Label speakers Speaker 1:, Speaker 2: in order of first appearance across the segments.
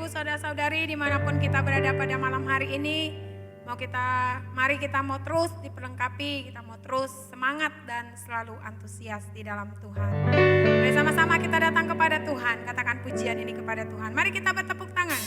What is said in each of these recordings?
Speaker 1: Ibu, saudara-saudari dimanapun kita berada pada malam hari ini, mari kita mau terus diperlengkapi, kita mau terus semangat dan selalu antusias di dalam Tuhan. Mari sama-sama kita datang kepada Tuhan, katakan pujian ini kepada Tuhan. Mari kita bertepuk tangan.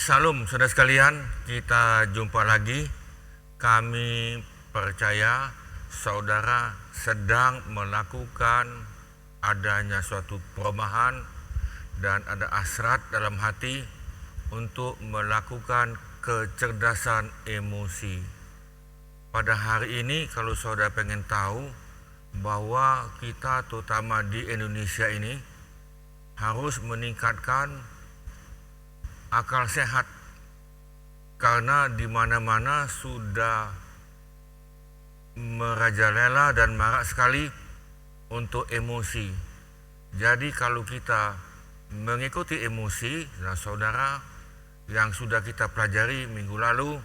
Speaker 2: Shalom saudara sekalian, kita jumpa lagi. Kami percaya saudara sedang melakukan adanya suatu perubahan dan ada hasrat dalam hati untuk melakukan kecerdasan emosi. Pada hari ini kalau saudara pengen tahu bahwa kita terutama di Indonesia ini harus meningkatkan akal sehat, karena di mana-mana sudah merajalela dan marak sekali untuk emosi. Jadi kalau kita mengikuti emosi, nah saudara, yang sudah kita pelajari minggu lalu,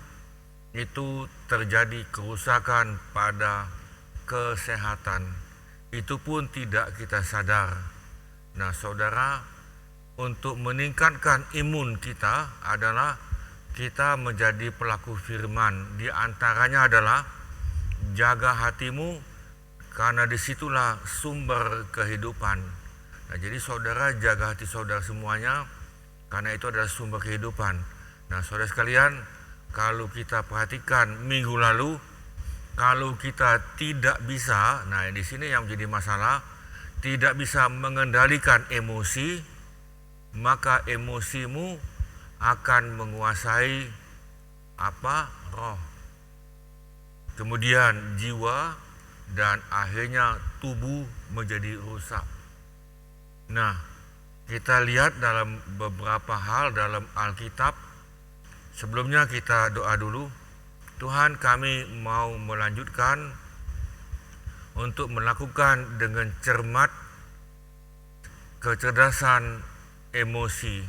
Speaker 2: itu terjadi kerusakan pada kesehatan. Itu pun tidak kita sadar. Nah saudara, untuk meningkatkan imun kita adalah kita menjadi pelaku firman. Di antaranya adalah jaga hatimu, karena disitulah sumber kehidupan. Nah, jadi saudara jaga hati saudara semuanya, karena itu adalah sumber kehidupan. Nah saudara sekalian, kalau kita perhatikan minggu lalu, kalau kita tidak bisa, nah di sini yang menjadi masalah, tidak bisa mengendalikan emosi, maka emosimu akan menguasai roh, kemudian jiwa, dan akhirnya tubuh menjadi rusak. Nah, kita lihat dalam beberapa hal dalam Alkitab. Sebelumnya kita doa dulu. Tuhan, kami mau melanjutkan untuk melakukan dengan cermat kecerdasan emosi,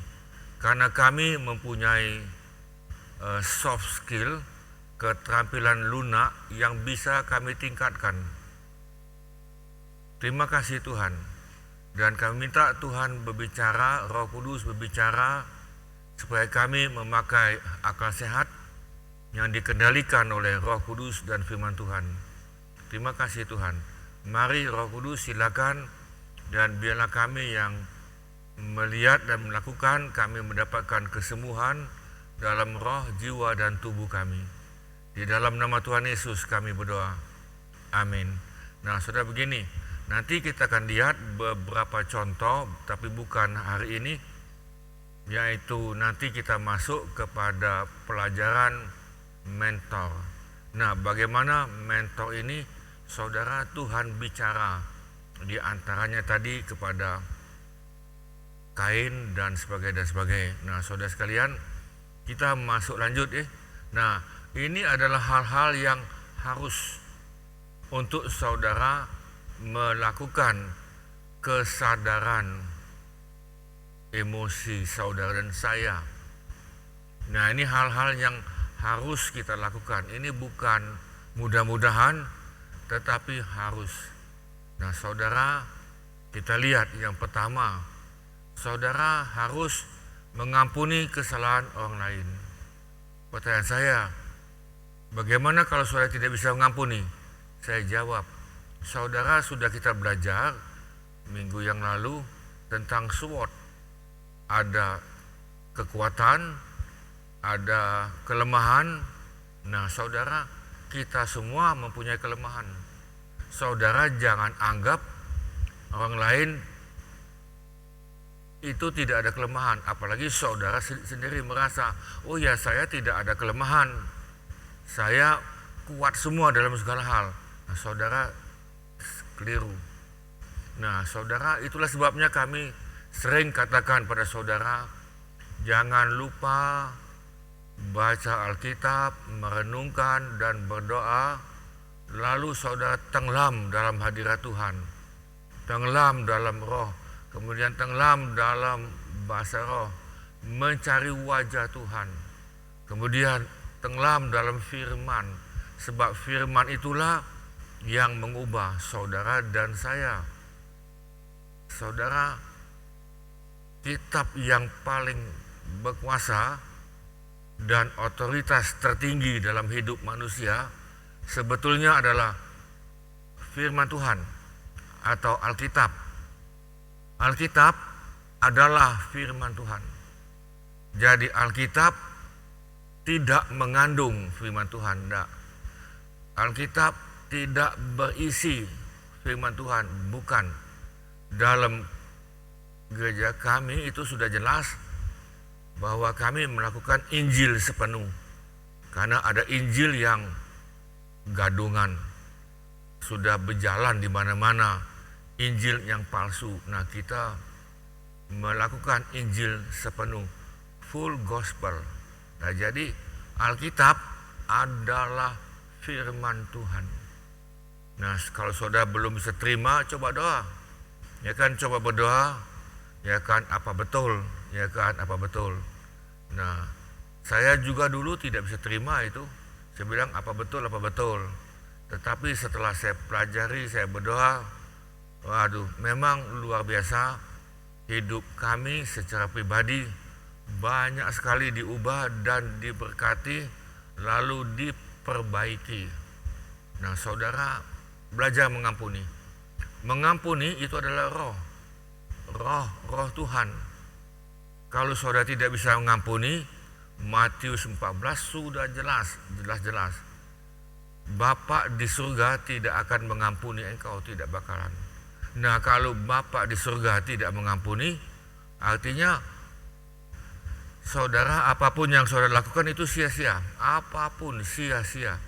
Speaker 2: karena kami mempunyai soft skill, keterampilan lunak yang bisa kami tingkatkan. Terima kasih Tuhan, dan kami minta Tuhan berbicara, Roh Kudus berbicara, supaya kami memakai akal sehat yang dikendalikan oleh Roh Kudus dan firman Tuhan. Terima kasih Tuhan. Mari Roh Kudus silakan, dan biarlah kami yang melihat dan melakukan, kami mendapatkan kesembuhan dalam roh, jiwa, dan tubuh kami. Di dalam nama Tuhan Yesus kami berdoa. Amin. Nah saudara, begini, nanti kita akan lihat beberapa contoh, tapi bukan hari ini, yaitu nanti kita masuk kepada pelajaran mentor. Nah, bagaimana mentor ini? Saudara, Tuhan bicara di antaranya tadi kepada Kain dan sebagainya dan sebagainya. Nah, saudara sekalian, kita masuk lanjut ya. Nah, ini adalah hal-hal yang harus untuk saudara melakukan kesadaran emosi saudara dan saya. Nah, ini hal-hal yang harus kita lakukan. Ini bukan mudah-mudahan, tetapi harus. Nah, saudara, kita lihat yang pertama, saudara harus mengampuni kesalahan orang lain. Pertanyaan saya, bagaimana kalau saudara tidak bisa mengampuni? Saya jawab, saudara, sudah kita belajar minggu yang lalu tentang SWOT. Ada kekuatan, ada kelemahan. Nah, saudara, kita semua mempunyai kelemahan. Saudara jangan anggap orang lain itu tidak ada kelemahan, apalagi saudara sendiri merasa, oh ya, saya tidak ada kelemahan, saya kuat semua dalam segala hal. Nah, saudara keliru. Nah, saudara, itulah sebabnya kami sering katakan pada saudara, jangan lupa baca Alkitab, merenungkan dan berdoa, lalu saudara tenggelam dalam hadirat Tuhan, tenggelam dalam roh, kemudian tenggelam dalam bahasa roh, mencari wajah Tuhan, kemudian tenggelam dalam firman, sebab firman itulah yang mengubah saudara dan saya. Saudara, kitab yang paling berkuasa dan otoritas tertinggi dalam hidup manusia sebetulnya adalah firman Tuhan atau Alkitab. Alkitab adalah firman Tuhan. Jadi Alkitab tidak mengandung firman Tuhan, tidak. Alkitab tidak berisi firman Tuhan, bukan. Dalam gereja kami itu sudah jelas bahwa kami melakukan Injil sepenuh, karena ada Injil yang gadungan, sudah berjalan di mana-mana, Injil yang palsu. Nah, kita melakukan Injil sepenuh, full gospel. Nah, jadi Alkitab adalah firman Tuhan. Nah, kalau saudara belum bisa terima, coba doa. Ya kan, coba berdoa. Ya kan, apa betul? Ya kan, apa betul? Nah, saya juga dulu tidak bisa terima itu. Saya bilang apa betul, apa betul. Tetapi setelah saya pelajari, saya berdoa, waduh, memang luar biasa. Hidup kami secara pribadi banyak sekali diubah dan diberkati, lalu diperbaiki. Nah, saudara, belajar mengampuni. Mengampuni itu adalah roh Tuhan. Kalau saudara tidak bisa mengampuni, Matius 14 sudah jelas. Bapa di surga tidak akan mengampuni engkau, tidak bakalan. Nah, kalau Bapa di surga tidak mengampuni, artinya saudara, apapun yang saudara lakukan itu sia-sia. Apapun sia-sia,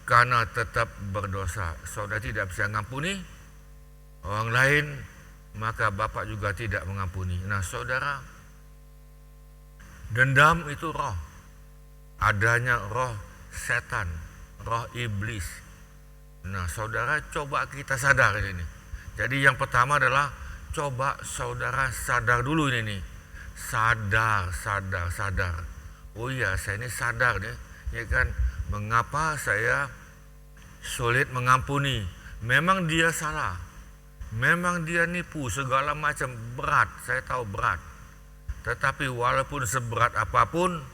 Speaker 2: karena tetap berdosa. Saudara tidak bisa mengampuni orang lain, maka Bapak juga tidak mengampuni. Nah, saudara, dendam itu roh. Adanya roh setan, roh iblis. Nah, saudara, coba kita sadar ini. Jadi yang pertama adalah coba saudara sadar dulu ini. Sadar. Oh iya, saya ini sadar nih, ya kan, mengapa saya sulit mengampuni. Memang dia salah. Memang dia nipu segala macam, berat, saya tahu berat. Tetapi walaupun seberat apapun,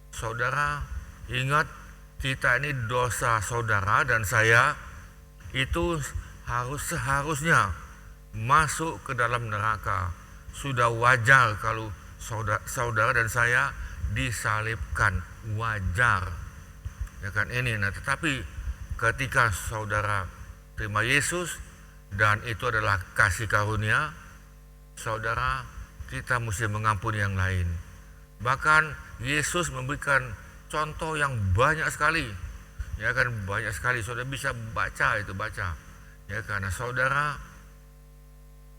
Speaker 2: saudara ingat, kita ini dosa saudara dan saya itu seharusnya masuk ke dalam neraka. Sudah wajar kalau saudara dan saya disalibkan, wajar. Ya kan ini. Nah, tetapi ketika saudara terima Yesus, dan itu adalah kasih karunia, saudara, kita mesti mengampuni yang lain. Bahkan Yesus memberikan contoh yang banyak sekali. Ya kan, banyak sekali. Saudara bisa baca. Ya, karena saudara,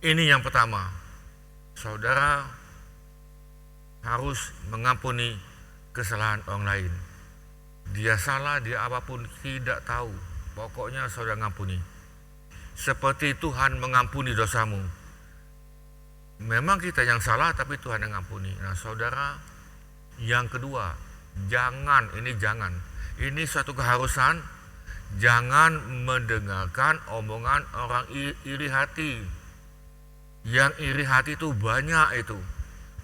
Speaker 2: ini yang pertama. saudara harus mengampuni kesalahan orang lain. Dia salah, dia apapun tidak tahu. Pokoknya saudara ngampuni. Seperti Tuhan mengampuni dosamu. Memang kita yang salah tapi Tuhan yang ngampuni. Nah saudara, yang kedua, jangan. Ini suatu keharusan. Jangan mendengarkan omongan orang iri hati. Yang iri hati itu banyak itu.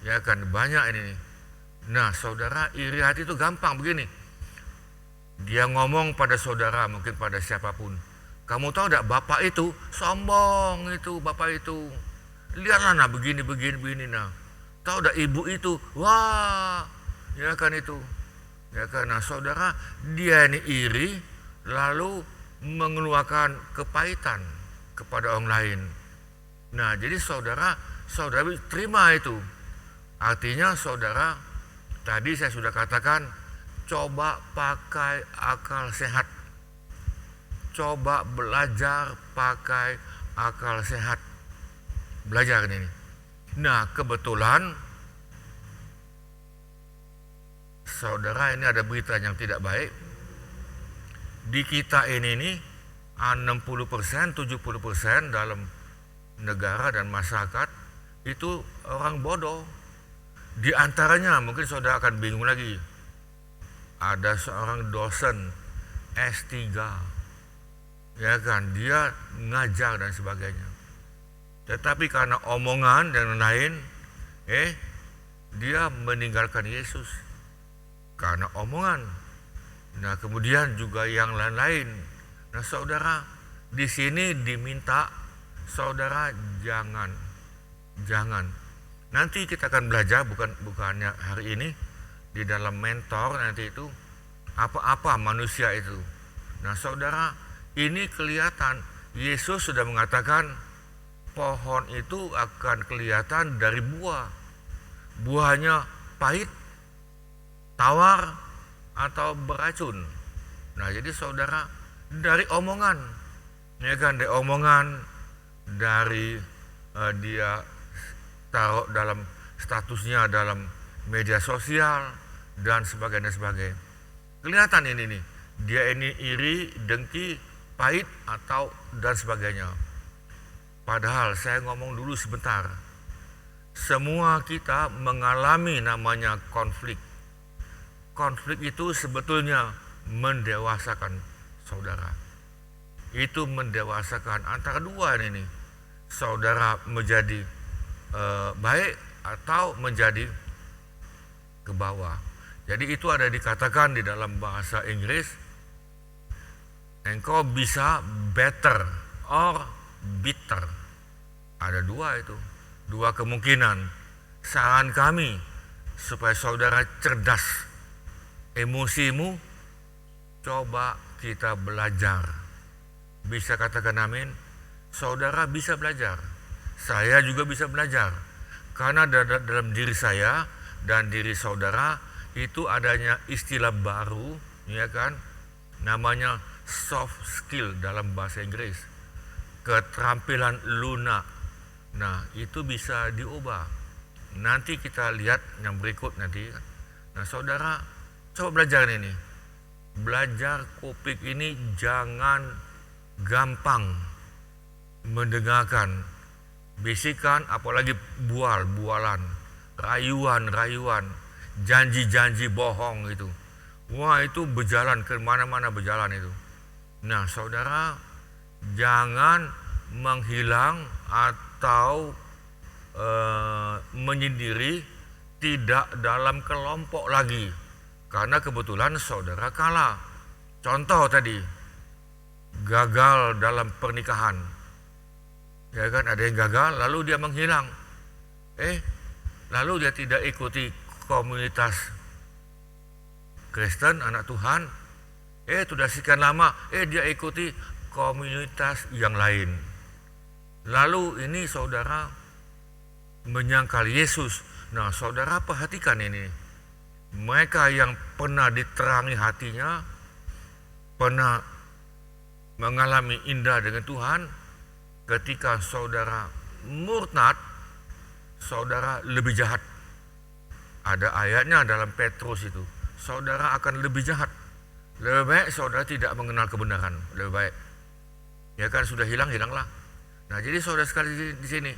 Speaker 2: Ya kan, banyak ini. Nah saudara, iri hati itu gampang begini. Dia ngomong pada saudara, mungkin pada siapapun. Kamu tahu tidak, bapak itu sombong itu, bapak itu. Lihatlah nah begini nah. Tahu tidak ibu itu, wah, ya kan itu. Ya kan, nah saudara, dia ini iri, lalu mengeluarkan kepahitan kepada orang lain. Nah jadi saudara terima itu. Artinya saudara, tadi saya sudah katakan, coba pakai akal sehat. Coba belajar pakai akal sehat. Belajar ini. Nah kebetulan saudara, ini ada berita yang tidak baik. Di kita ini nih 60%, 70% dalam negara dan masyarakat itu orang bodoh. Di antaranya mungkin saudara akan bingung lagi. Ada seorang dosen S3. Ya kan, dia ngajar dan sebagainya. Tetapi karena omongan dan lain, dia meninggalkan Yesus karena omongan. Nah, kemudian juga yang lain-lain. Nah, saudara, di sini diminta saudara jangan. Nanti kita akan belajar bukannya hari ini di dalam mentor nanti itu apa manusia itu. Nah, saudara, ini kelihatan Yesus sudah mengatakan pohon itu akan kelihatan dari buah. Buahnya pahit, tawar, atau beracun. Nah jadi saudara, dari omongan, ya kan, dari omongan, dari dia taruh dalam statusnya dalam media sosial dan sebagainya. Kelihatan ini nih, dia ini iri, dengki, pahit atau dan sebagainya. Padahal saya ngomong dulu sebentar. Semua kita mengalami namanya konflik. Konflik itu sebetulnya mendewasakan saudara. Itu mendewasakan antara dua ini. Saudara menjadi baik atau menjadi ke bawah. Jadi itu ada dikatakan di dalam bahasa Inggris, engkau bisa better or bitter. Ada dua itu, dua kemungkinan. Saran kami supaya saudara cerdas emosimu, coba kita belajar. Bisa katakan amin? Saudara bisa belajar. Saya juga bisa belajar. Karena dalam diri saya dan diri saudara itu adanya istilah baru, ya kan? Namanya soft skill dalam bahasa Inggris. Keterampilan lunak. Nah, itu bisa diubah. Nanti kita lihat yang berikut nanti. Nah, saudara, coba belajar ini. Belajar kopik ini jangan gampang mendengarkan bisikan, apalagi bualan, rayuan, janji-janji bohong itu. Wah, itu berjalan ke mana-mana berjalan itu. Nah, saudara, jangan menghilang atau menyendiri, tidak dalam kelompok lagi. Karena kebetulan saudara kalah. Contoh tadi, gagal dalam pernikahan. Ya kan, ada yang gagal lalu dia menghilang. Lalu dia tidak ikuti komunitas Kristen, anak Tuhan. Sudah sekian lama, dia ikuti komunitas yang lain. Lalu ini saudara menyangkal Yesus. Nah, saudara perhatikan ini. Mereka yang pernah diterangi hatinya, pernah mengalami indah dengan Tuhan, ketika saudara murtad, saudara lebih jahat. Ada ayatnya dalam Petrus itu, saudara akan lebih jahat. Lebih baik saudara tidak mengenal kebenaran, lebih baik. Ya kan, sudah hilang, hilanglah. Nah, jadi saudara sekali di sini,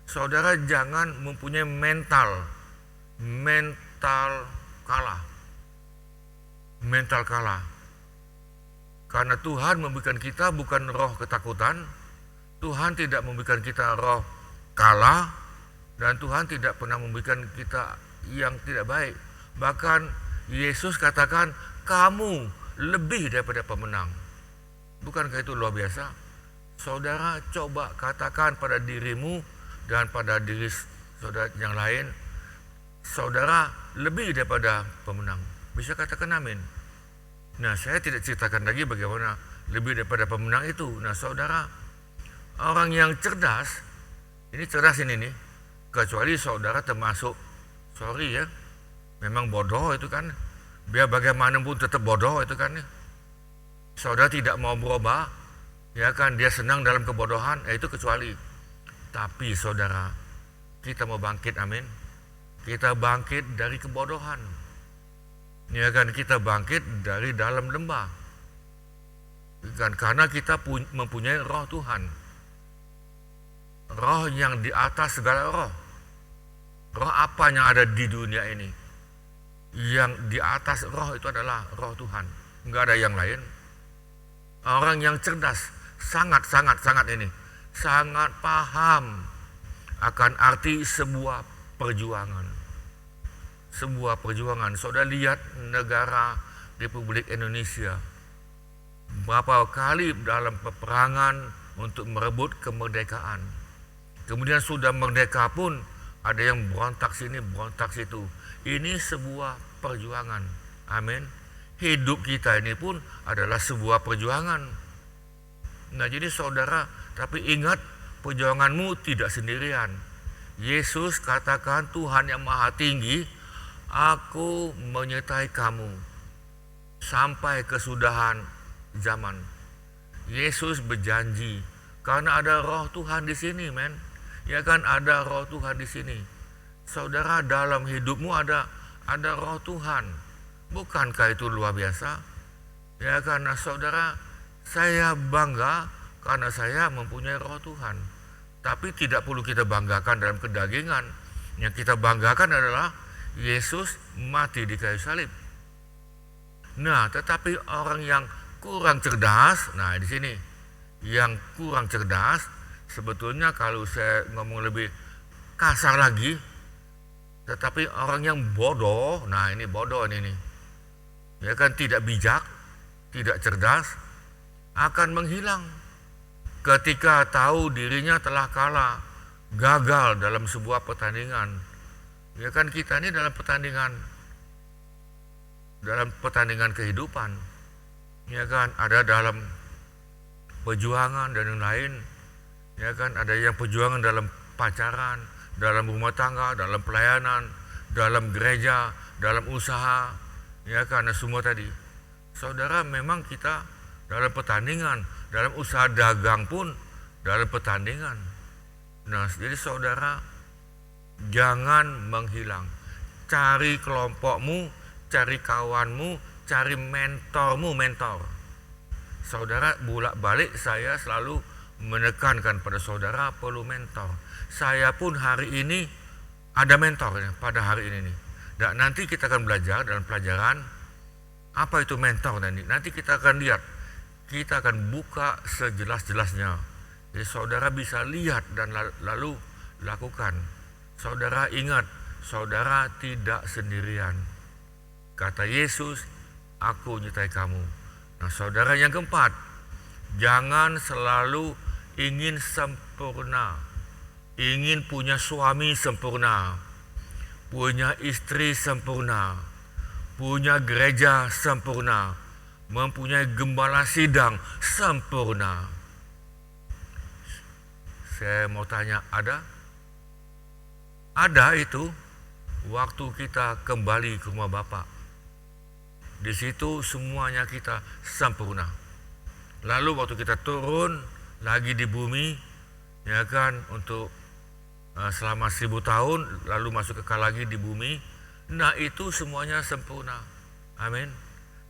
Speaker 2: saudara jangan mempunyai mental kalah. Mental kalah. Karena Tuhan memberikan kita bukan roh ketakutan, Tuhan tidak memberikan kita roh kalah, dan Tuhan tidak pernah memberikan kita yang tidak baik. Bahkan Yesus katakan, kamu lebih daripada pemenang. Bukankah itu luar biasa? Saudara coba katakan pada dirimu dan pada diri saudara yang lain, saudara lebih daripada pemenang. Bisa katakan amin. Nah, saya tidak ceritakan lagi bagaimana lebih daripada pemenang itu. Nah, saudara, orang yang cerdas, ini cerdas ini nih, kecuali saudara termasuk, sorry ya, memang bodoh itu kan, biar bagaimanapun tetap bodoh itu kan. Saudara tidak mau berubah, ya kan, dia senang dalam kebodohan, itu kecuali. Tapi saudara, kita mau bangkit, amin. Kita bangkit dari kebodohan. Ya kan, kita bangkit dari dalam lembah. Kan, karena kita mempunyai roh Tuhan. Roh yang di atas segala roh. Roh apa yang ada di dunia ini? Yang di atas roh itu adalah roh Tuhan. Enggak ada yang lain. Orang yang cerdas sangat ini, sangat paham akan arti sebuah perjuangan. Sebuah perjuangan. Saudara lihat negara Republik Indonesia, berapa kali dalam peperangan untuk merebut kemerdekaan. Kemudian sudah merdeka pun ada yang berontak sini, berontak situ. Ini sebuah perjuangan. Amin. Hidup kita ini pun adalah sebuah perjuangan. Nah, jadi saudara, tapi ingat, perjuanganmu tidak sendirian. Yesus katakan, Tuhan yang Maha Tinggi, aku menyertai kamu sampai kesudahan zaman. Yesus berjanji, karena ada roh Tuhan di sini, men. Ya kan, ada roh Tuhan di sini. Saudara, dalam hidupmu ada roh Tuhan. Bukankah itu luar biasa? Ya, karena saudara, saya bangga karena saya mempunyai roh Tuhan. Tapi tidak perlu kita banggakan dalam kedagingan. Yang kita banggakan adalah Yesus mati di kayu salib. Nah, tetapi orang yang kurang cerdas, nah di sini yang kurang cerdas, sebetulnya kalau saya ngomong lebih kasar lagi, tetapi orang yang bodoh, nah ini bodoh ini, ya kan, tidak bijak, tidak cerdas, akan menghilang ketika tahu dirinya telah kalah, gagal dalam sebuah pertandingan. Ya kan, kita ini dalam pertandingan kehidupan. Ya kan, ada dalam perjuangan dan yang lain. Ya kan, ada yang perjuangan dalam pacaran, dalam rumah tangga, dalam pelayanan, dalam gereja, dalam usaha. Ya kan, semua tadi. Saudara, memang kita dalam pertandingan, dalam usaha dagang pun dalam pertandingan. Nah, jadi saudara, jangan menghilang. Cari kelompokmu, cari kawanmu, cari mentor. Saudara, bolak-balik saya selalu menekankan pada saudara perlu mentor. Saya pun hari ini ada mentornya pada hari ini nih. Dan nanti kita akan belajar dalam pelajaran apa itu mentor nanti. Nanti kita akan lihat, kita akan buka sejelas-jelasnya. Jadi saudara bisa lihat dan lalu lakukan. Saudara ingat, saudara tidak sendirian. Kata Yesus, aku menyertai kamu. Nah, saudara, yang keempat, jangan selalu ingin sempurna. Ingin punya suami sempurna, punya istri sempurna, punya gereja sempurna, mempunyai gembala sidang sempurna. Saya mau tanya, ada? Ada itu waktu kita kembali ke rumah Bapa. Di situ semuanya kita sempurna. Lalu waktu kita turun lagi di bumi, ya kan, untuk selama 1000 tahun, lalu masuk kekal lagi di bumi. Nah itu semuanya sempurna. Amin.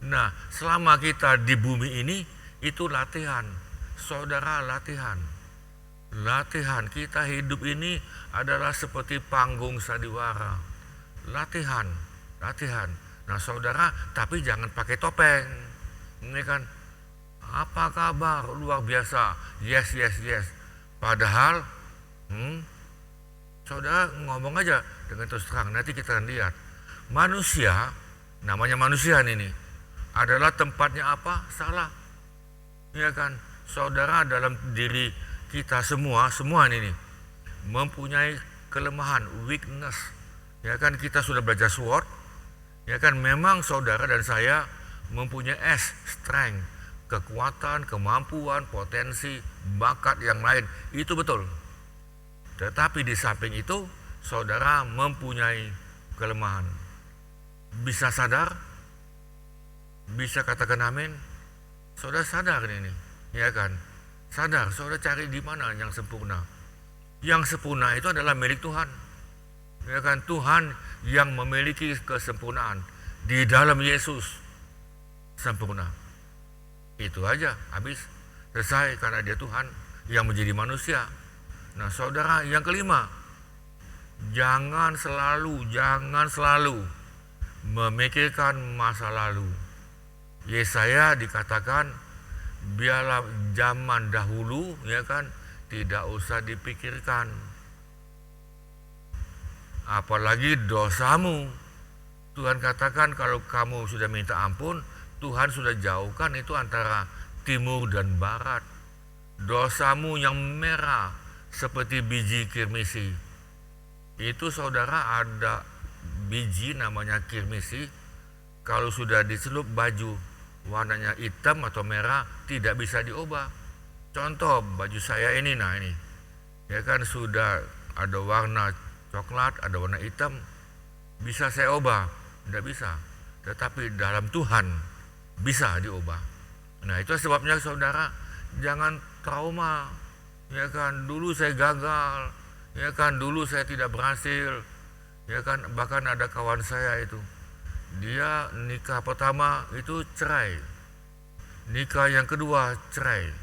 Speaker 2: Nah selama kita di bumi ini, itu latihan. Saudara, latihan. Latihan. Kita hidup ini adalah seperti panggung sandiwara. Latihan. Latihan. Nah saudara, tapi jangan pakai topeng. Ini kan, apa kabar? Luar biasa. Yes, yes, yes. Padahal, saudara ngomong aja dengan terus terang. Nanti kita akan lihat. Manusia, namanya manusia ini, adalah tempatnya apa? Salah. Ya kan? Saudara, dalam diri kita semua ini mempunyai kelemahan, weakness. Ya kan, kita sudah belajar SWOT. Ya kan, memang saudara dan saya mempunyai strength, kekuatan, kemampuan, potensi, bakat yang lain. Itu betul. Tetapi di samping itu, saudara mempunyai kelemahan. Bisa sadar? Bisa katakan amin? Saudara sadar ini, ya kan? Sadar, saudara cari di mana yang sempurna. Yang sempurna itu adalah milik Tuhan. Ya kan, Tuhan yang memiliki kesempurnaan di dalam Yesus sempurna. Itu aja, habis, selesai, karena dia Tuhan yang menjadi manusia. Nah saudara, yang kelima, jangan selalu memikirkan masa lalu. Yesaya dikatakan, biarlah zaman dahulu, ya kan, tidak usah dipikirkan. Apalagi dosamu. Tuhan katakan kalau kamu sudah minta ampun, Tuhan sudah jauhkan itu antara timur dan barat. Dosamu yang merah seperti biji kirmisi. Itu saudara, ada biji namanya kirmisi. Kalau sudah dicelup baju warnanya hitam atau merah, tidak bisa diubah. Contoh baju saya ini, nah ini, ya kan, sudah ada warna coklat, ada warna hitam, bisa saya ubah? Tidak bisa. Tetapi dalam Tuhan bisa diubah. Nah itu sebabnya saudara, jangan trauma. Ya kan, dulu saya gagal, ya kan, dulu saya tidak berhasil, ya kan, bahkan ada kawan saya itu, dia nikah pertama itu cerai, nikah yang kedua cerai,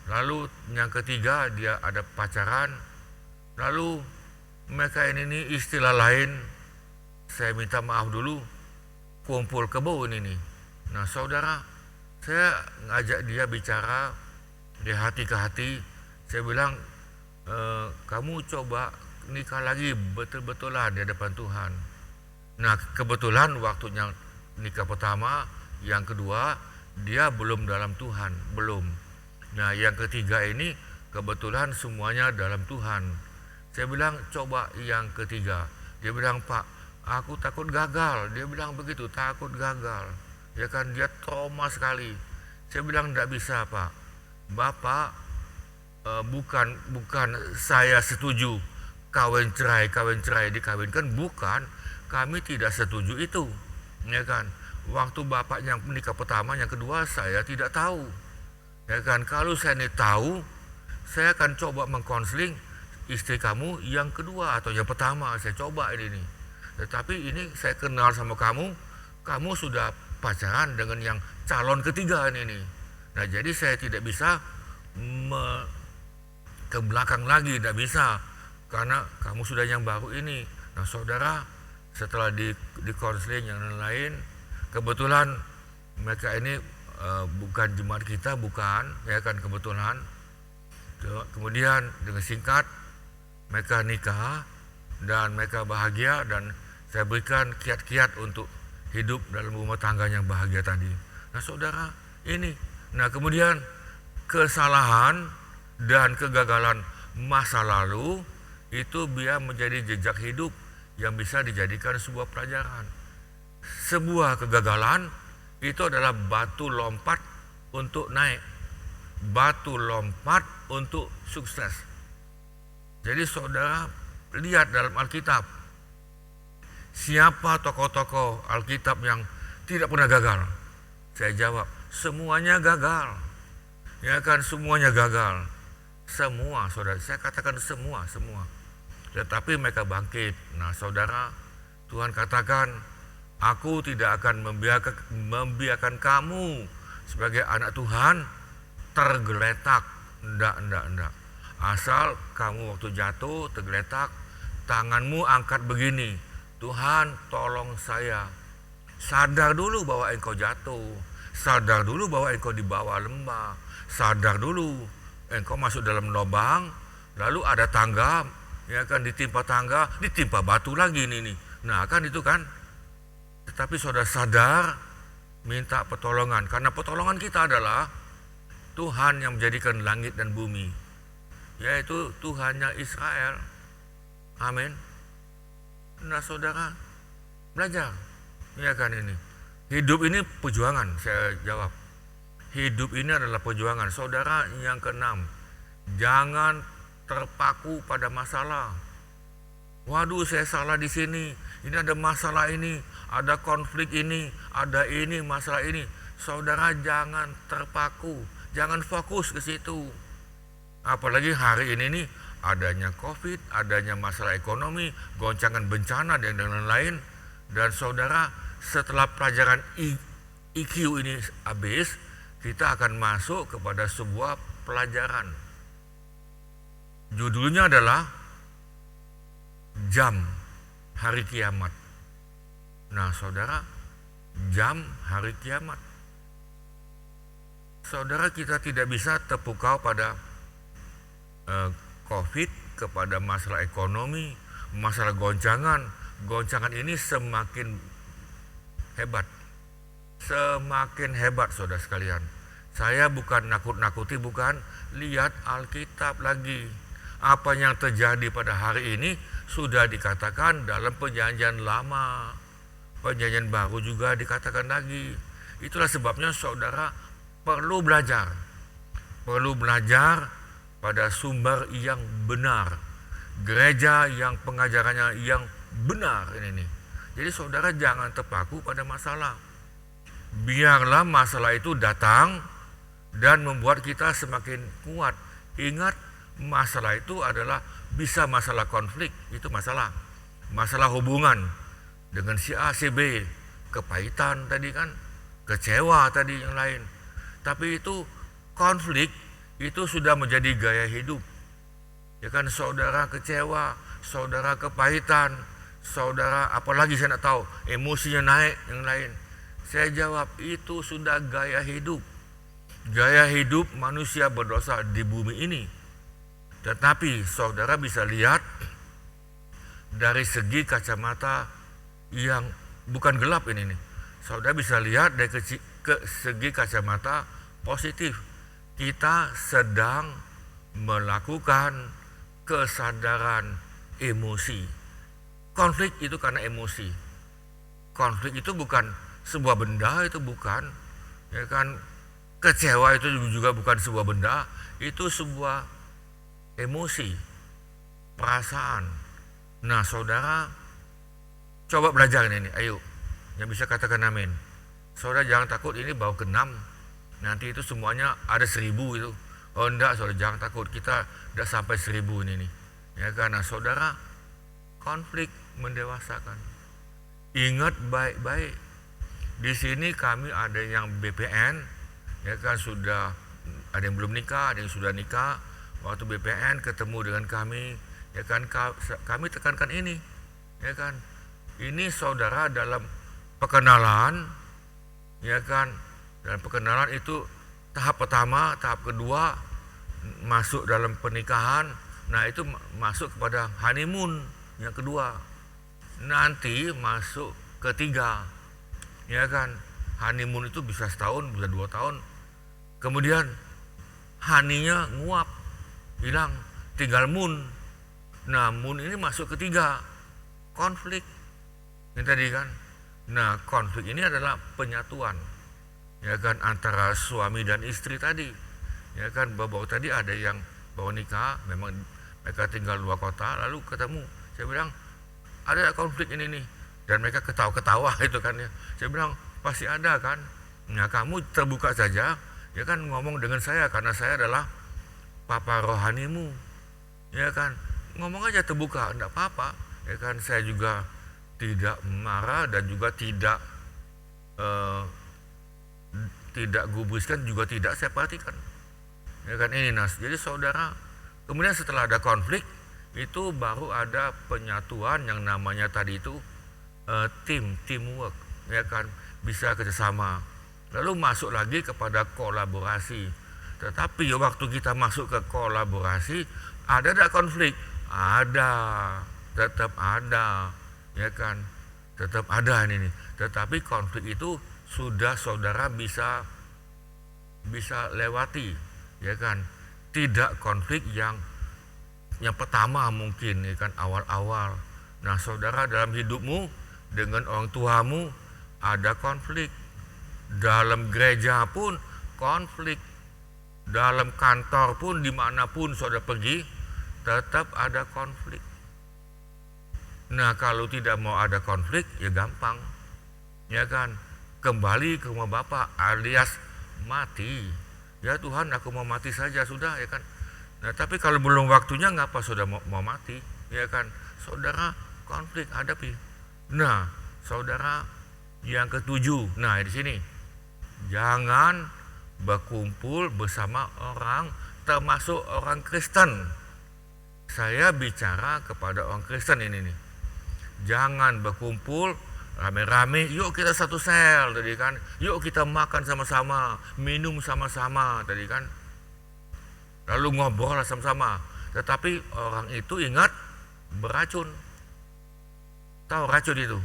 Speaker 2: lalu yang ketiga dia ada pacaran, lalu mereka ini istilah lain, saya minta maaf dulu, kumpul kebun ini. Nah saudara, saya ngajak dia bicara di hati ke hati. Saya bilang, kamu coba nikah lagi betul-betulan di hadapan Tuhan. Nah kebetulan waktunya nikah pertama, yang kedua dia belum dalam Tuhan, belum. Nah yang ketiga ini kebetulan semuanya dalam Tuhan. Saya bilang coba yang ketiga. Dia bilang, Pak, aku takut gagal. Dia bilang begitu, takut gagal. Ya kan, dia trauma sekali. Saya bilang tidak bisa, Pak. Bapak bukan saya setuju kawin cerai dikawinkan, bukan. Kami tidak setuju itu. Ya kan, waktu bapak yang menikah pertama, yang kedua saya tidak tahu. Ya kan, kalau saya ini tahu, saya akan coba mengkonseling istri kamu yang kedua atau yang pertama, saya coba ini. Tetapi ini saya kenal sama kamu sudah pacaran dengan yang calon ketiga ini. Nah jadi saya tidak bisa ke belakang lagi, tidak bisa, karena kamu sudah yang baru ini. Nah saudara, setelah di konseling yang lain, kebetulan mereka ini bukan jemaat kita, bukan, ya kan, kebetulan. Kemudian dengan singkat mereka nikah dan mereka bahagia, dan saya berikan kiat-kiat untuk hidup dalam rumah tangga yang bahagia tadi. Nah saudara, ini, nah kemudian kesalahan dan kegagalan masa lalu itu biar menjadi jejak hidup yang bisa dijadikan sebuah pelajaran. Sebuah kegagalan itu adalah batu lompat untuk naik, batu lompat untuk sukses. Jadi saudara lihat dalam Alkitab, siapa tokoh-tokoh Alkitab yang tidak pernah gagal? Saya jawab, semuanya gagal. Ya kan, semuanya gagal. Semua, saudara, saya katakan semua. tetapi mereka bangkit. Nah saudara, Tuhan katakan, aku tidak akan membiarkan kamu sebagai anak Tuhan tergeletak. Enggak. Asal kamu waktu jatuh tergeletak, tanganmu angkat begini, Tuhan tolong saya. Sadar dulu bahwa engkau jatuh, sadar dulu bahwa engkau di bawah lembah, sadar dulu engkau masuk dalam lubang, lalu ada tangga, ya kan, ditimpa tangga, ditimpa batu lagi ini. Nah kan itu kan. Tetapi saudara sadar, minta pertolongan, karena pertolongan kita adalah Tuhan yang menjadikan langit dan bumi, yaitu Tuhannya Israel. Amin. Nah saudara, belajar, ya kan ini. Hidup ini perjuangan, saya jawab. Hidup ini adalah perjuangan. Saudara, yang keenam, jangan terpaku pada masalah. Waduh, saya salah di sini. Ini ada masalah ini, ada konflik ini, ada ini, masalah ini. Saudara, jangan terpaku, jangan fokus ke situ. Apalagi hari ini nih, adanya COVID, adanya masalah ekonomi, goncangan bencana dan lain-lain. Dan saudara, setelah pelajaran IQ ini habis, kita akan masuk kepada sebuah pelajaran. Judulnya adalah jam hari kiamat. Nah saudara, jam hari kiamat. Saudara, kita tidak bisa terpukau pada COVID, kepada masalah ekonomi, masalah goncangan. Goncangan ini semakin hebat. Semakin hebat saudara sekalian. Saya bukan nakut-nakuti, bukan. Lihat Alkitab lagi. Apa yang terjadi pada hari ini sudah dikatakan dalam perjanjian lama. Perjanjian baru juga dikatakan lagi. Itulah sebabnya saudara perlu belajar. Perlu belajar pada sumber yang benar. Gereja yang pengajarannya yang benar ini nih. Jadi saudara jangan terpaku pada masalah. Biarlah masalah itu datang dan membuat kita semakin kuat. Ingat, masalah itu adalah bisa masalah konflik, itu masalah. Masalah hubungan dengan si A, si B, kepahitan tadi kan, kecewa tadi yang lain. Tapi itu konflik, itu sudah menjadi gaya hidup. Ya kan, saudara kecewa, saudara kepahitan, saudara apalagi saya tidak tahu, emosinya naik yang lain. Saya jawab, itu sudah gaya hidup. Gaya hidup manusia berdosa di bumi ini. Tetapi saudara bisa lihat dari segi kacamata yang bukan gelap ini nih. Saudara bisa lihat dari segi kacamata positif. Kita sedang melakukan kesadaran emosi. Konflik itu karena emosi. Konflik itu bukan sebuah benda, itu bukan. Ya kan, kecewa itu juga bukan sebuah benda, itu sebuah emosi, perasaan. Nah saudara, coba belajar ini, ayo. Yang bisa katakan amin. Saudara jangan takut, ini bawa ke 6. Nanti itu semuanya ada 1000 itu. Oh enggak, saudara jangan takut, kita udah sampai 1000 ini nih. Ya karena saudara, konflik mendewasakan. Ingat baik-baik. Di sini kami ada yang BPN, ya kan, sudah ada yang belum nikah, ada yang sudah nikah. Waktu BPN ketemu dengan kami, ya kan, kami tekankan ini, ya kan, ini saudara dalam perkenalan, ya kan, dalam perkenalan itu tahap pertama, tahap kedua masuk dalam pernikahan. Nah itu masuk kepada honeymoon yang kedua, nanti masuk ketiga, ya kan, honeymoon itu bisa setahun, bisa 2 tahun, kemudian honey-nya nguap, hilang, tinggal moon. Nah moon ini masuk ketiga, konflik ini tadi kan. Nah konflik ini adalah penyatuan, ya kan, antara suami dan istri tadi, ya kan. Bawa tadi ada yang bawa nikah, memang mereka tinggal 2 kota, lalu ketemu. Saya bilang ada konflik ini nih, dan mereka ketawa-ketawa itu kan ya. Saya bilang pasti ada kan. Nah kamu terbuka saja, ya kan, ngomong dengan saya, karena saya adalah papa rohanimu, ya kan. ngomong aja terbuka, enggak apa-apa, ya kan. Saya juga tidak marah dan juga tidak gubriskan, juga tidak saya perhatikan, ya kan. Ini Nas, jadi saudara, kemudian setelah ada konflik itu baru ada penyatuan yang namanya tadi itu teamwork, ya kan, bisa kerjasama. Lalu masuk lagi kepada kolaborasi. Tetapi waktu kita masuk ke kolaborasi, ada tidak konflik? Ada, tetap ada, ya kan, tetap ada ini. Tetapi konflik itu sudah saudara bisa lewati, ya kan. Tidak konflik yang pertama mungkin, ya kan, awal-awal. Nah saudara, dalam hidupmu dengan orang tuamu ada konflik, dalam gereja pun konflik, dalam kantor pun, dimanapun saudara pergi tetap ada konflik. Nah kalau tidak mau ada konflik, ya gampang, ya kan, kembali ke rumah Bapa alias mati. Ya Tuhan, aku mau mati saja, sudah, ya kan. Nah tapi kalau belum waktunya, ngapa saudara mau mati, ya kan. Saudara, konflik hadapi. Nah saudara, yang ketujuh, nah di sini, jangan berkumpul bersama orang, termasuk orang Kristen. Saya bicara kepada orang Kristen ini nih, jangan berkumpul rame-rame, yuk kita satu sel tadi kan, yuk kita makan sama-sama, minum sama-sama tadi kan, lalu ngobrol sama-sama. Tetapi orang itu ingat beracun. Tahu racun itu?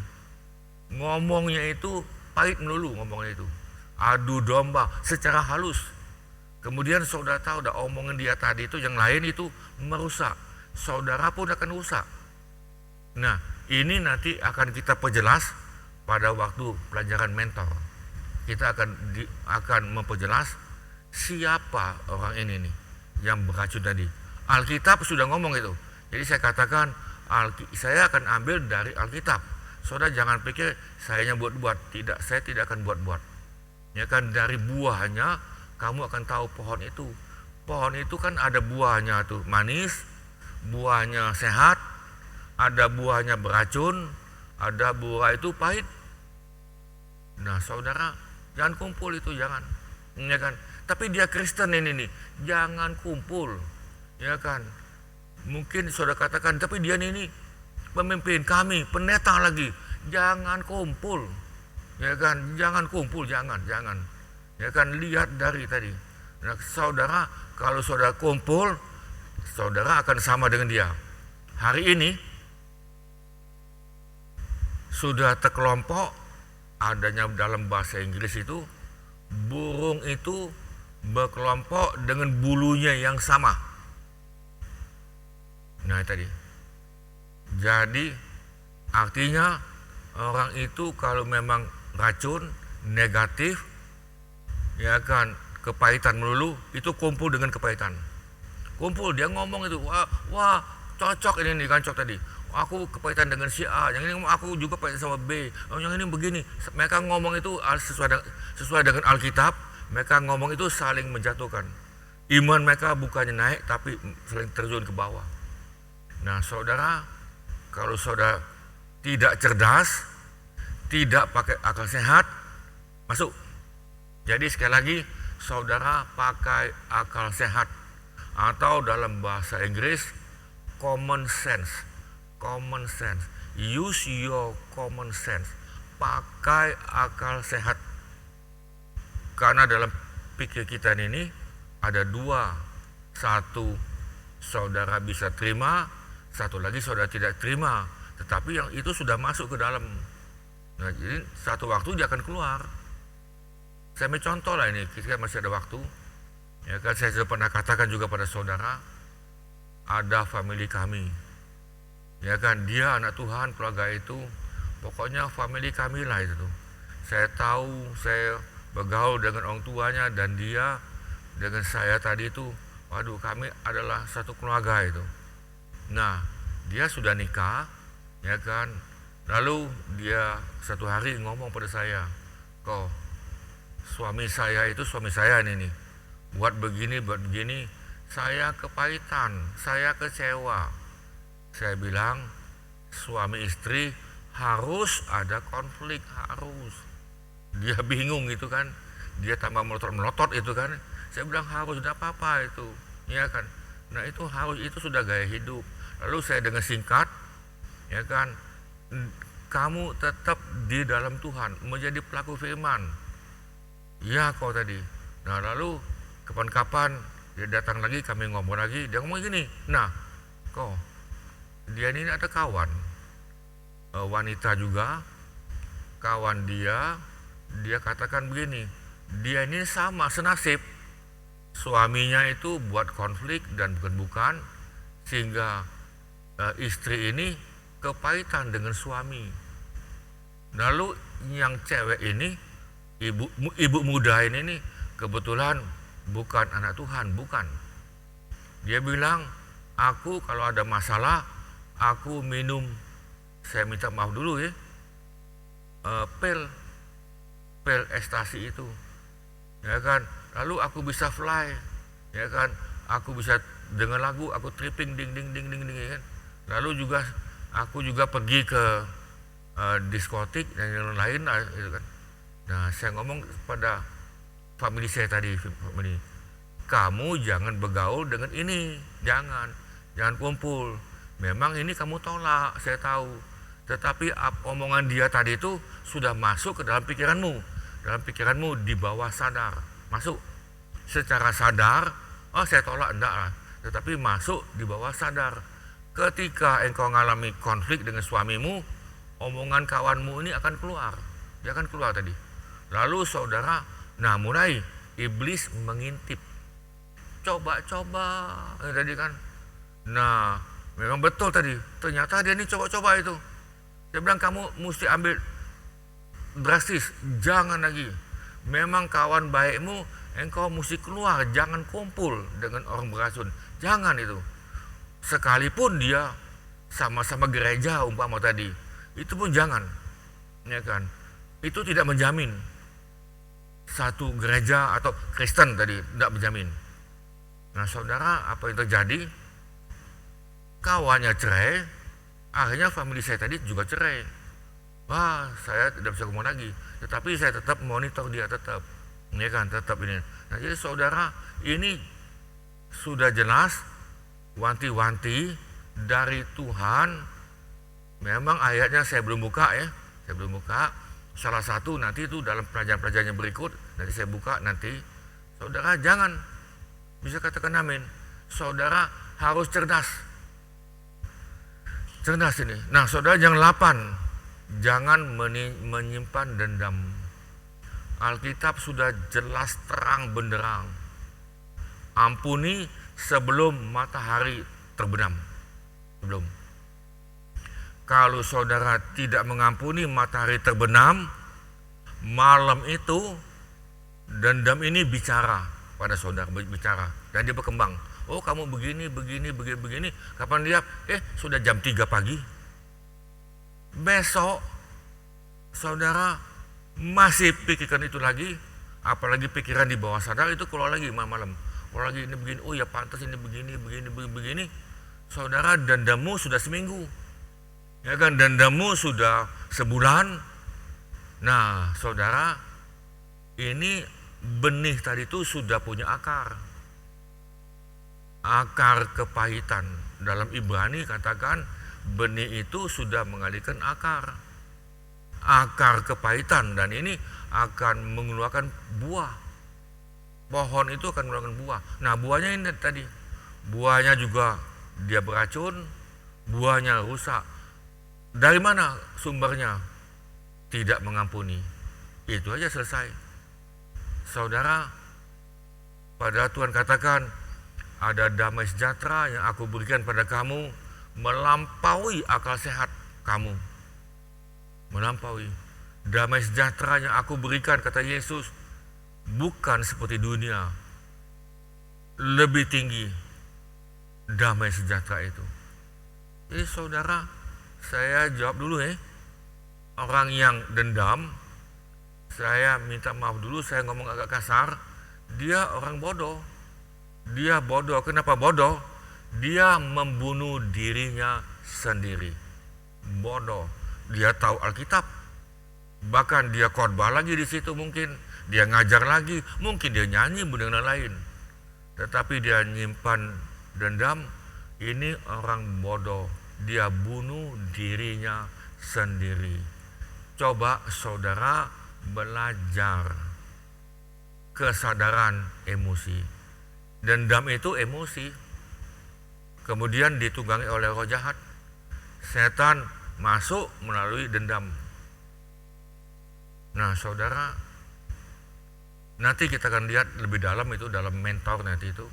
Speaker 2: Ngomongnya itu pahit melulu, ngomongnya itu adu domba secara halus. Kemudian saudara tahu, dah omongan dia tadi itu yang lain itu merusak, saudara pun akan rusak. Nah ini nanti akan kita perjelas pada waktu pelajaran mentor. Kita akan memperjelas siapa orang ini nih yang beracun tadi. Alkitab sudah ngomong itu. Jadi saya katakan saya akan ambil dari Alkitab. Saudara jangan pikir saya yang buat-buat. Tidak, saya tidak akan buat-buat. Ya kan, dari buahnya kamu akan tahu pohon itu. Pohon itu kan ada buahnya tuh manis, buahnya sehat, ada buahnya beracun, ada buah itu pahit. Nah saudara, jangan kumpul itu, jangan, ya kan. Tapi dia Kristen ini nih, jangan kumpul, ya kan. Mungkin saudara katakan, tapi dia ini pemimpin kami, pendeta lagi, jangan kumpul, ya kan, jangan kumpul, jangan, ya kan. Lihat dari tadi. Nah saudara, kalau saudara kumpul, saudara akan sama dengan dia. Hari ini sudah terkelompok, adanya dalam bahasa Inggris itu, burung itu berkelompok dengan bulunya yang sama. Nah tadi, jadi artinya orang itu kalau memang racun, negatif, ya kan, kepahitan melulu, itu kumpul dengan kepahitan. Kumpul, dia ngomong itu, wah cocok ini nih kan, cocok tadi. Aku kepahitan dengan si A, yang ini aku juga pahitan sama B, yang ini begini. Mereka ngomong itu sesuai dengan Alkitab. Mereka ngomong itu saling menjatuhkan. Iman mereka bukannya naik, tapi saling terjun ke bawah. Nah saudara, kalau saudara tidak cerdas, tidak pakai akal sehat, masuk. Jadi sekali lagi, saudara pakai akal sehat, atau dalam bahasa Inggris common sense. Common sense, use your common sense, pakai akal sehat. Karena dalam pikir kita ini ada dua, satu saudara bisa terima, satu lagi saudara tidak terima, tetapi yang itu sudah masuk ke dalam. Nah, jadi satu waktu dia akan keluar. Saya ambil contoh lah ini, kita masih ada waktu, ya kan. Saya sudah pernah katakan juga pada saudara, ada family kami, ya kan, dia anak Tuhan, keluarga itu, pokoknya family kami lah itu. Saya tahu, saya bergaul dengan orang tuanya dan dia dengan saya tadi itu, waduh, kami adalah satu keluarga itu. Nah, dia sudah nikah, ya kan. Lalu dia satu hari ngomong pada saya, kok suami saya ini nih, buat begini, saya kepahitan, saya kecewa. Saya bilang suami istri harus ada konflik, harus. Dia bingung gitu kan, dia tambah melotot itu kan. Saya bilang harus, tidak apa-apa itu, ya kan. Nah itu harus, itu sudah gaya hidup. Lalu saya dengan singkat, ya kan, kamu tetap di dalam Tuhan, menjadi pelaku firman. Ya kau tadi. Nah lalu kapan-kapan dia datang lagi, kami ngomong lagi, dia ngomong gini, nah kau, dia ini ada kawan, wanita juga, kawan dia katakan begini, dia ini sama senasib, suaminya itu buat konflik dan bukan sehingga istri ini kepahitan dengan suami. Lalu yang cewek ini, ibu muda ini kebetulan bukan anak Tuhan, bukan. Dia bilang, aku kalau ada masalah, aku minum, saya minta maaf dulu ya, pil ekstasi itu, ya kan. Lalu aku bisa fly, ya kan. Aku bisa dengar lagu, aku tripping ding ding ding ding ding, ya kan. Lalu juga aku juga pergi ke diskotik dan yang lain, gitu kan. Nah saya ngomong pada family saya tadi, kamu jangan bergaul dengan ini, jangan kumpul. Memang ini kamu tolak, saya tahu. Tetapi omongan dia tadi itu sudah masuk ke dalam pikiranmu di bawah sadar, masuk secara sadar. Oh saya tolak, enggak lah. Tetapi masuk di bawah sadar. Ketika engkau mengalami konflik dengan suamimu, omongan kawanmu ini akan keluar, dia akan keluar tadi. Lalu saudara, nah mulai iblis mengintip, coba-coba tadi kan. Nah memang betul tadi, ternyata dia ini coba-coba itu. Saya bilang kamu mesti ambil drastis, jangan lagi. Memang kawan baikmu, engkau mesti keluar, jangan kumpul dengan orang beracun, jangan itu. Sekalipun dia sama-sama gereja umpama tadi, itu pun jangan, ya kan. Itu tidak menjamin satu gereja atau Kristen tadi, tidak menjamin. Nah saudara, apa yang terjadi? Kawannya cerai, akhirnya family saya tadi juga cerai. Wah, saya tidak bisa ngomong lagi, tetapi saya tetap monitor dia, tetap, ya kan, tetap ini. Nah jadi saudara, ini sudah jelas wanti-wanti dari Tuhan. Memang ayatnya saya belum buka ya, saya belum buka. Salah satu nanti itu dalam pelajaran-pelajaran yang berikut, nanti saya buka nanti. Saudara jangan, bisa katakan amin, saudara harus cerdas ini. Nah saudara yang 8, jangan menyimpan dendam. Alkitab sudah jelas terang benderang, ampuni sebelum matahari terbenam. Sebelum. Kalau saudara tidak mengampuni matahari terbenam, malam itu dendam ini bicara pada saudara, bicara, dan dia berkembang. Oh kamu begini. Kapan dia? Sudah jam 3 pagi. Besok saudara masih pikirkan itu lagi, apalagi pikiran di bawah sadar itu keluar lagi malam. Keluar lagi ini begini, oh ya pantas ini begini. Saudara dendammu sudah seminggu. Ya kan, dendammu sudah sebulan. Nah saudara, ini benih tadi itu sudah punya akar kepahitan. Dalam Ibrani katakan benih itu sudah mengalihkan akar kepahitan, dan ini akan mengeluarkan buah. Pohon itu akan mengeluarkan buah. Nah buahnya ini tadi, buahnya juga dia beracun, buahnya rusak. Dari mana sumbernya? Tidak mengampuni. Itu aja selesai. Saudara, padahal Tuhan katakan, ada damai sejahtera yang aku berikan pada kamu, melampaui akal sehat kamu. Melampaui. Damai sejahtera yang aku berikan, kata Yesus, bukan seperti dunia. Lebih tinggi damai sejahtera itu. Jadi saudara, saya jawab dulu ya. Orang yang dendam, saya minta maaf dulu, saya ngomong agak kasar. Dia orang bodoh. Dia bodoh. Kenapa bodoh? Dia membunuh dirinya sendiri. Bodoh, dia tahu Alkitab. Bahkan dia khotbah lagi di situ mungkin, dia ngajar lagi, mungkin dia nyanyi dan lain. Tetapi dia nyimpan dendam, ini orang bodoh. Dia bunuh dirinya sendiri. Coba saudara belajar kesadaran emosi. Dendam itu emosi, kemudian ditunggangi oleh roh jahat. Setan masuk melalui dendam. Nah saudara, nanti kita akan lihat lebih dalam itu dalam mentor nanti itu.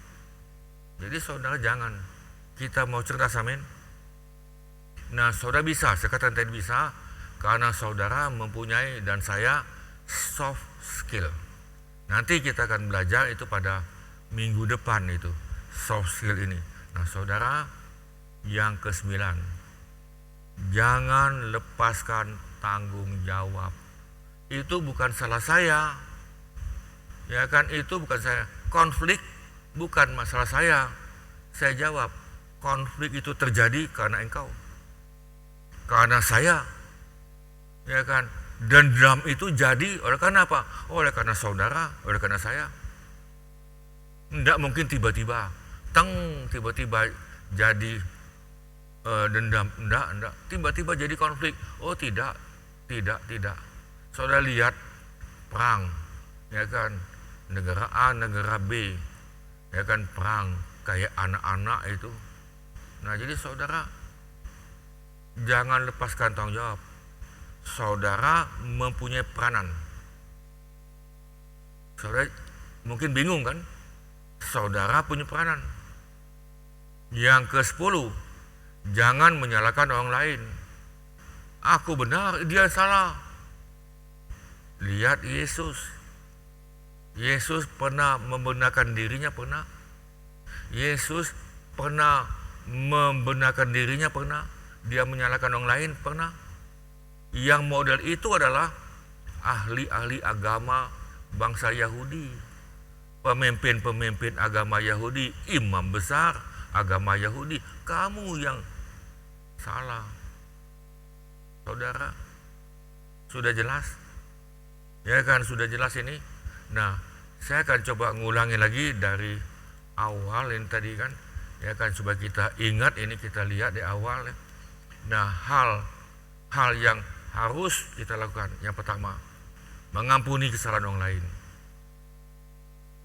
Speaker 2: Jadi saudara jangan, kita mau cerdas, amin. Nah saudara bisa, saya katakan tadi bisa, karena saudara mempunyai dan saya soft skill. Nanti kita akan belajar itu pada minggu depan itu, soft skill ini. Nah saudara, yang ke-9, jangan lepaskan tanggung jawab. Itu bukan salah saya, ya kan, itu bukan saya. Konflik bukan masalah saya jawab. Konflik itu terjadi karena engkau, karena saya, ya kan. Dendam itu jadi oleh karena apa? Oleh karena saudara, oleh karena saya. Tidak mungkin tiba-tiba, tiba-tiba jadi dendam. Enggak, tiba-tiba jadi konflik. Oh tidak. Saudara lihat perang, ya kan, negara A, negara B, ya kan, perang kayak anak-anak itu. Nah jadi saudara jangan lepaskan tanggung jawab. Saudara mempunyai peranan. Saudara mungkin bingung kan? Saudara punya peranan. Yang ke-10, jangan menyalahkan orang lain. Aku benar, dia salah. Lihat Yesus. Yesus pernah membenarkan dirinya, pernah. Yesus pernah membenarkan dirinya, pernah. Dia menyalahkan orang lain, pernah. Yang model itu adalah ahli-ahli agama bangsa Yahudi, pemimpin-pemimpin agama Yahudi, imam besar agama Yahudi. Kamu yang salah. Saudara, sudah jelas? Ya kan, sudah jelas ini. Nah, saya akan coba ngulangi lagi dari awal ini tadi kan, ya kan, supaya kita ingat ini, kita lihat di awal ya. Nah, hal yang harus kita lakukan. Yang pertama, mengampuni kesalahan orang lain.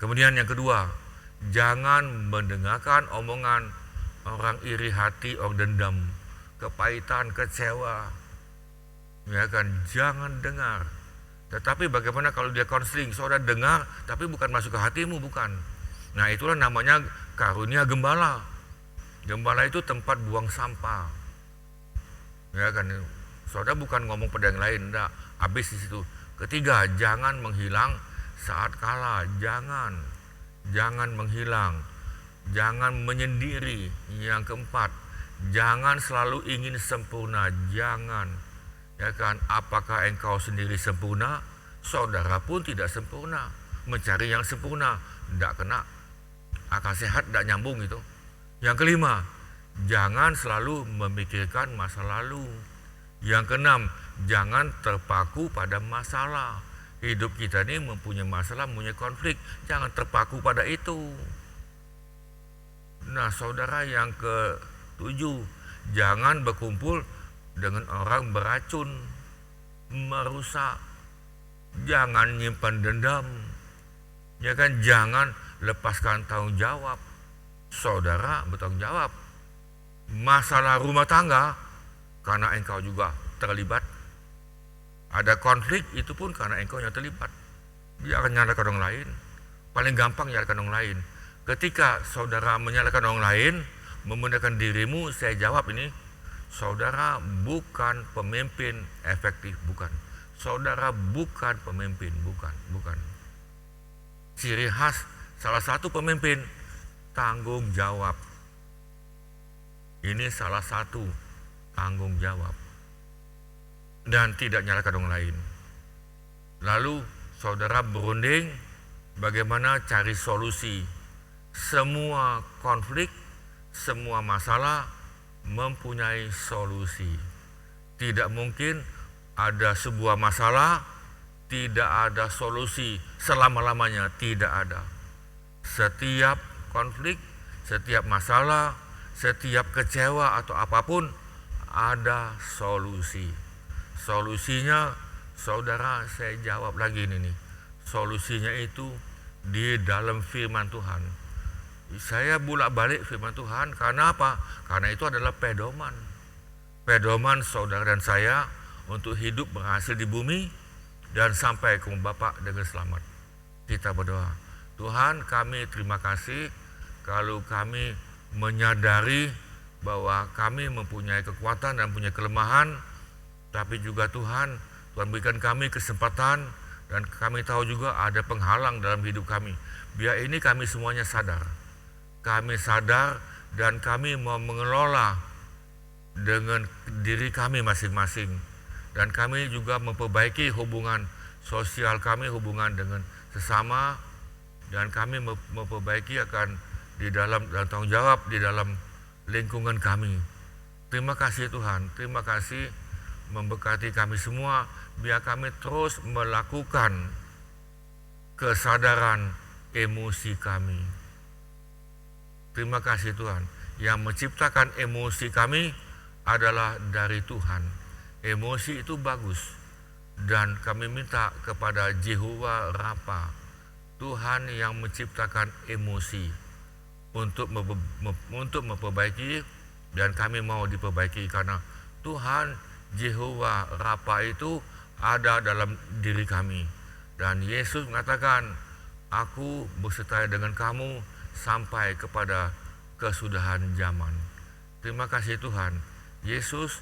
Speaker 2: Kemudian yang kedua, jangan mendengarkan omongan orang iri hati, orang dendam, kepahitan, kecewa. Ya kan, jangan dengar. Tetapi bagaimana kalau dia konseling, saudara dengar tapi bukan masuk ke hatimu, bukan. Nah itulah namanya karunia gembala. Gembala itu tempat buang sampah. Ya kan, saudara bukan ngomong pada yang lain, enggak, habis di situ. Ketiga, jangan menghilang saat kalah, jangan menghilang, jangan menyendiri. Yang keempat, jangan selalu ingin sempurna, jangan. Ya kan, apakah engkau sendiri sempurna? Saudara pun tidak sempurna. Mencari yang sempurna, tidak kena. Akal sehat tidak nyambung itu. Yang kelima, jangan selalu memikirkan masa lalu. Yang keenam, jangan terpaku pada masalah. Hidup kita ini mempunyai masalah, mempunyai konflik. Jangan terpaku pada itu. Nah saudara, yang ke-7, jangan berkumpul dengan orang beracun, merusak. Jangan nyimpan dendam. Ya kan, jangan lepaskan tanggung jawab. Saudara bertanggung jawab. Masalah rumah tangga, karena engkau juga terlibat. Ada konflik, itu pun karena engkau yang terlibat. Jangan nyalakan orang lain. Paling gampang nyalakan orang lain. Ketika saudara menyalahkan orang lain, membenarkan dirimu, saya jawab ini, saudara bukan pemimpin efektif, bukan. Saudara bukan pemimpin, bukan. Ciri khas salah satu pemimpin, tanggung jawab. Ini salah satu, tanggung jawab. Dan tidak nyalakan orang lain. Lalu saudara berunding bagaimana cari solusi. Semua konflik, semua masalah mempunyai solusi. Tidak mungkin ada sebuah masalah tidak ada solusi selama-lamanya, tidak ada. Setiap konflik, setiap masalah, setiap kecewa atau apapun ada solusi. Solusinya, saudara, saya jawab lagi ini nih. Solusinya itu di dalam firman Tuhan. Saya bolak-balik firman Tuhan karena apa? Karena itu adalah pedoman. Pedoman saudara dan saya untuk hidup berhasil di bumi dan sampai ke Bapa dengan selamat. Kita berdoa. Tuhan, kami terima kasih kalau kami menyadari bahwa kami mempunyai kekuatan dan punya kelemahan, tapi juga Tuhan berikan kami kesempatan dan kami tahu juga ada penghalang dalam hidup kami. Biar ini kami semuanya sadar. Kami sadar dan kami mau mengelola dengan diri kami masing-masing. Dan kami juga memperbaiki hubungan sosial kami, hubungan dengan sesama, dan kami memperbaiki akan di dalam tanggung jawab di dalam lingkungan kami. Terima kasih Tuhan, terima kasih memberkati kami semua, biar kami terus melakukan kesadaran emosi kami. Terima kasih Tuhan, yang menciptakan emosi kami adalah dari Tuhan. Emosi itu bagus dan kami minta kepada Jehovah Rafa, Tuhan yang menciptakan emosi untuk memperbaiki, dan kami mau diperbaiki karena Tuhan Jehovah Rafa itu ada dalam diri kami. Dan Yesus mengatakan, aku berserta dengan kamu sampai kepada kesudahan zaman. Terima kasih Tuhan. Yesus,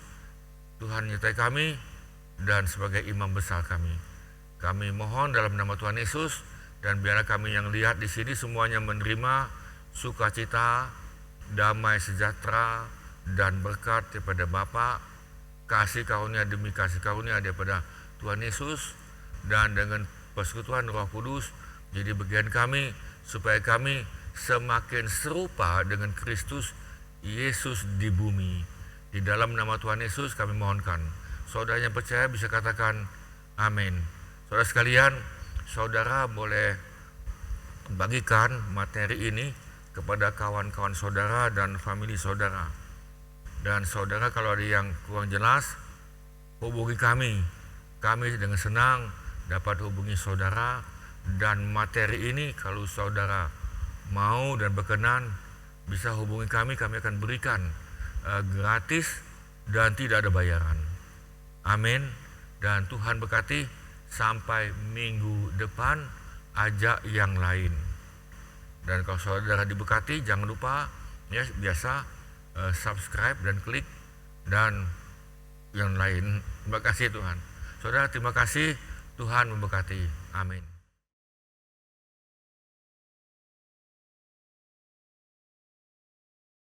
Speaker 2: Tuhan nyertai kami dan sebagai imam besar kami. Kami mohon dalam nama Tuhan Yesus, dan biarlah kami yang lihat di sini semuanya menerima sukacita, damai sejahtera dan berkat daripada Bapa, kasih karunia demi kasih karunia daripada Tuhan Yesus, dan dengan persekutuan Roh Kudus jadi bagian kami supaya kami semakin serupa dengan Kristus Yesus di bumi. Di dalam nama Tuhan Yesus kami mohonkan. Saudara yang percaya bisa katakan amin. Saudara sekalian, saudara boleh bagikan materi ini kepada kawan-kawan saudara dan famili saudara. Dan saudara kalau ada yang kurang jelas, hubungi kami. Kami dengan senang dapat hubungi saudara, dan materi ini kalau saudara mau dan berkenan bisa hubungi kami akan berikan gratis dan tidak ada bayaran. Amin. Dan Tuhan berkati. Sampai minggu depan ajak yang lain. Dan kalau saudara diberkati, jangan lupa ya biasa subscribe dan klik dan yang lain. Terima kasih Tuhan. Saudara, terima kasih. Tuhan memberkati. Amin.